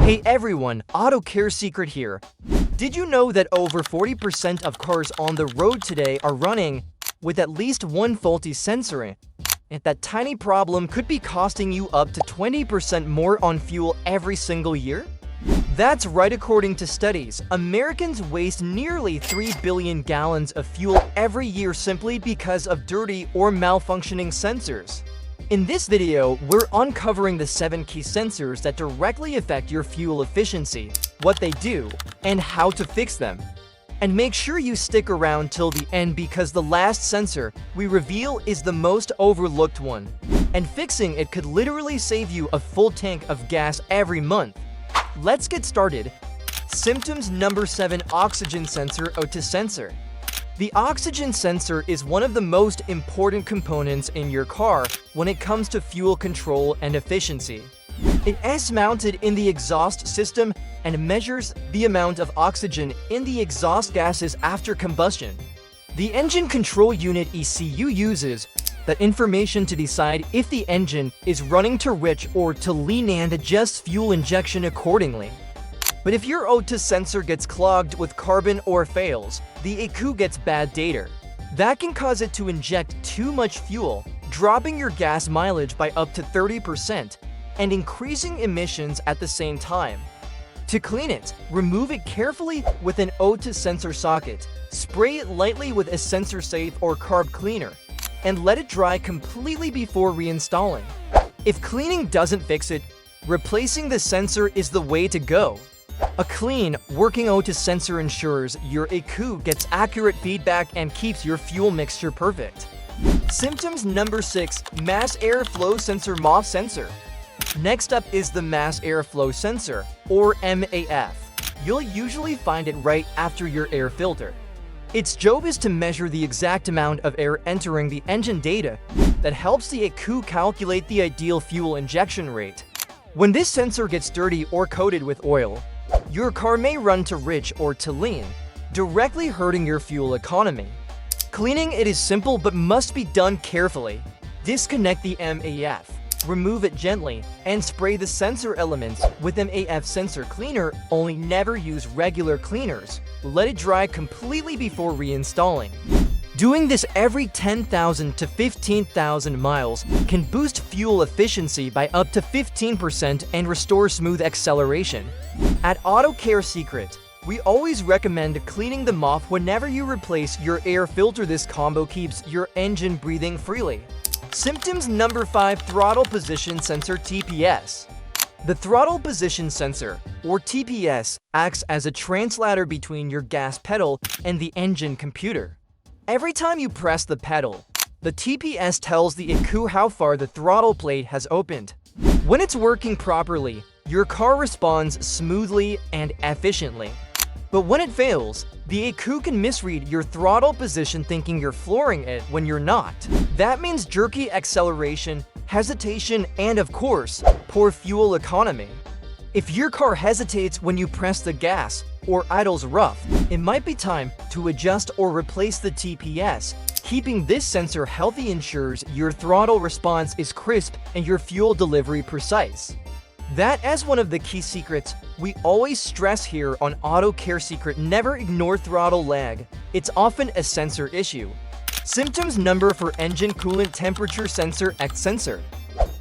Hey everyone, AutocareSecret here. Did you know that over 40% of cars on the road today are running with at least one faulty sensor? And that tiny problem could be costing you up to 20% more on fuel every single year? That's right, according to studies, Americans waste nearly 3 billion gallons of fuel every year simply because of dirty or malfunctioning sensors. In this video, we're uncovering the 7 key sensors that directly affect your fuel efficiency, what they do, and how to fix them. And make sure you stick around till the end because the last sensor we reveal is the most overlooked one. And fixing it could literally save you a full tank of gas every month. Let's get started. Symptoms number 7: Oxygen sensor O2 sensor. The oxygen sensor is one of the most important components in your car when it comes to fuel control and efficiency. It is mounted in the exhaust system and measures the amount of oxygen in the exhaust gases after combustion. The engine control unit ECU uses that information to decide if the engine is running too rich or too lean and adjusts fuel injection accordingly. But if your O2 sensor gets clogged with carbon or fails, the ECU gets bad data. That can cause it to inject too much fuel, dropping your gas mileage by up to 30% and increasing emissions at the same time. To clean it, remove it carefully with an O2 sensor socket, spray it lightly with a sensor safe or carb cleaner, and let it dry completely before reinstalling. If cleaning doesn't fix it, replacing the sensor is the way to go. A clean, working O2 sensor ensures your ECU gets accurate feedback and keeps your fuel mixture perfect. Symptoms number 6: Mass airflow sensor MAF sensor. Next up is the mass airflow sensor, or MAF. You'll usually find it right after your air filter. Its job is to measure the exact amount of air entering the engine data that helps the ECU calculate the ideal fuel injection rate. When this sensor gets dirty or coated with oil, your car may run too rich or too lean, directly hurting your fuel economy. Cleaning it is simple but must be done carefully. Disconnect the MAF, remove it gently, and spray the sensor elements with MAF sensor cleaner, only never use regular cleaners. Let it dry completely before reinstalling. Doing this every 10,000 to 15,000 miles can boost fuel efficiency by up to 15% and restore smooth acceleration. At AutocareSecret, we always recommend cleaning them off whenever you replace your air filter. This combo keeps your engine breathing freely. Symptoms number 5: Throttle position sensor TPS. The throttle position sensor, or TPS, acts as a translator between your gas pedal and the engine computer. Every time you press the pedal, the TPS tells the ECU how far the throttle plate has opened. When it's working properly, your car responds smoothly and efficiently. But when it fails, the ECU can misread your throttle position thinking you're flooring it when you're not. That means jerky acceleration, hesitation, and of course, poor fuel economy. If your car hesitates when you press the gas or idles rough, it might be time to adjust or replace the TPS. Keeping this sensor healthy ensures your throttle response is crisp and your fuel delivery precise. That is one of the key secrets we always stress here on AutocareSecret. Never ignore throttle lag. It's often a sensor issue. Symptoms number 4: Engine coolant temperature sensor X sensor.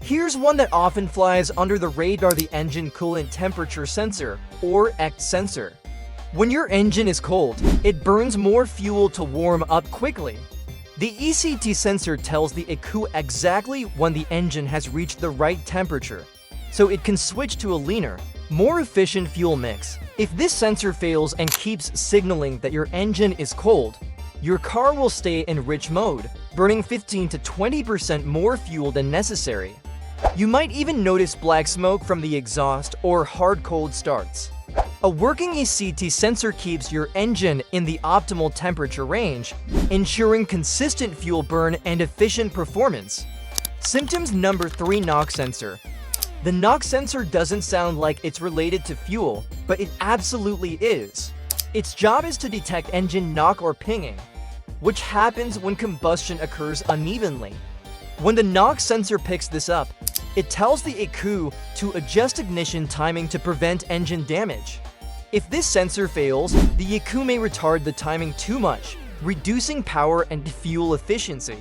Here's one that often flies under the radar: the engine coolant temperature sensor, or X sensor. When your engine is cold, it burns more fuel to warm up quickly. The ECT sensor tells the ECU exactly when the engine has reached the right temperature, so it can switch to a leaner, more efficient fuel mix. If this sensor fails and keeps signaling that your engine is cold, your car will stay in rich mode, burning 15 to 20% more fuel than necessary. You might even notice black smoke from the exhaust or hard cold starts. A working ECT sensor keeps your engine in the optimal temperature range, ensuring consistent fuel burn and efficient performance. Symptoms number 3: NOx sensor. The NOx sensor doesn't sound like it's related to fuel, but it absolutely is. Its job is to detect engine knock or pinging, which happens when combustion occurs unevenly. When the NOx sensor picks this up, It tells the ECU to adjust ignition timing to prevent engine damage. If this sensor fails, the ECU may retard the timing too much, reducing power and fuel efficiency.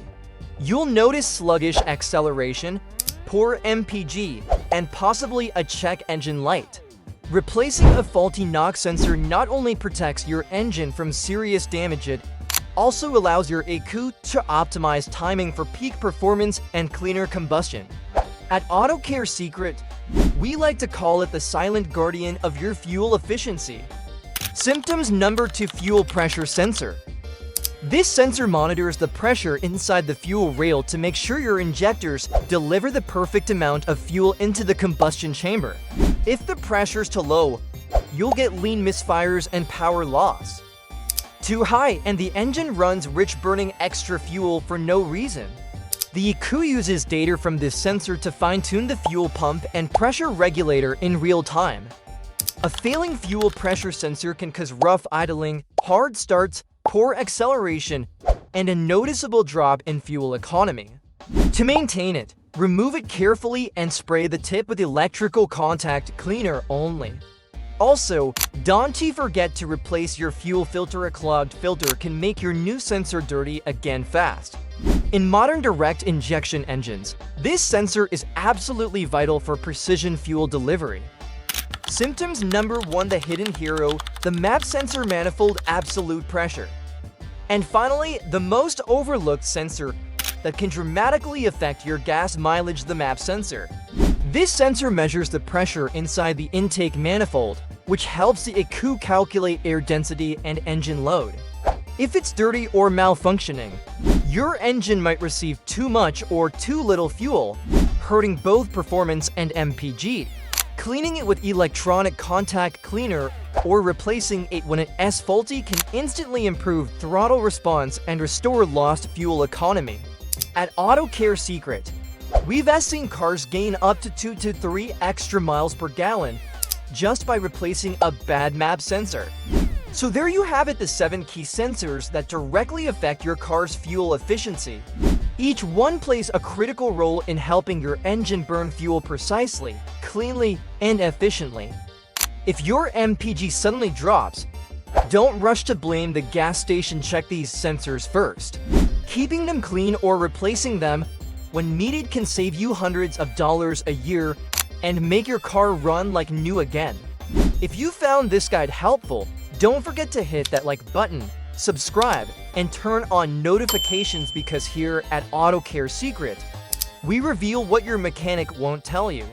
You'll notice sluggish acceleration, poor MPG, and possibly a check engine light. Replacing a faulty knock sensor not only protects your engine from serious damage, it also allows your ECU to optimize timing for peak performance and cleaner combustion. At AutocareSecret, we like to call it the silent guardian of your fuel efficiency. Symptoms number 2: fuel pressure sensor. This sensor monitors the pressure inside the fuel rail to make sure your injectors deliver the perfect amount of fuel into the combustion chamber. If the pressure's too low, you'll get lean misfires and power loss. Too high, and the engine runs rich, burning extra fuel for no reason. The ECU uses data from this sensor to fine-tune the fuel pump and pressure regulator in real time. A failing fuel pressure sensor can cause rough idling, hard starts, poor acceleration, and a noticeable drop in fuel economy. To maintain it, remove it carefully and spray the tip with electrical contact cleaner only. Also, don't forget to replace your fuel filter. A clogged filter can make your new sensor dirty again fast. In modern direct injection engines, this sensor is absolutely vital for precision fuel delivery. Symptoms number 1: the hidden hero, the map sensor manifold absolute pressure. And finally, the most overlooked sensor that can dramatically affect your gas mileage, the map sensor. This sensor measures the pressure inside the intake manifold, which helps the ECU calculate air density and engine load. If it's dirty or malfunctioning, your engine might receive too much or too little fuel, hurting both performance and MPG. Cleaning it with electronic contact cleaner or replacing it when it is faulty can instantly improve throttle response and restore lost fuel economy. At AutocareSecret, we've seen cars gain up to 2 to 3 extra miles per gallon just by replacing a bad map sensor. So there you have it, the 7 key sensors that directly affect your car's fuel efficiency. Each one plays a critical role in helping your engine burn fuel precisely, cleanly, and efficiently. If your MPG suddenly drops, don't rush to blame the gas station. Check these sensors first. Keeping them clean or replacing them when needed can save you hundreds of dollars a year and make your car run like new again. If you found this guide helpful, don't forget to hit that like button, subscribe, and turn on notifications, because here at AutocareSecret, we reveal what your mechanic won't tell you.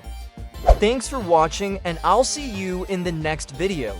Thanks for watching, and I'll see you in the next video.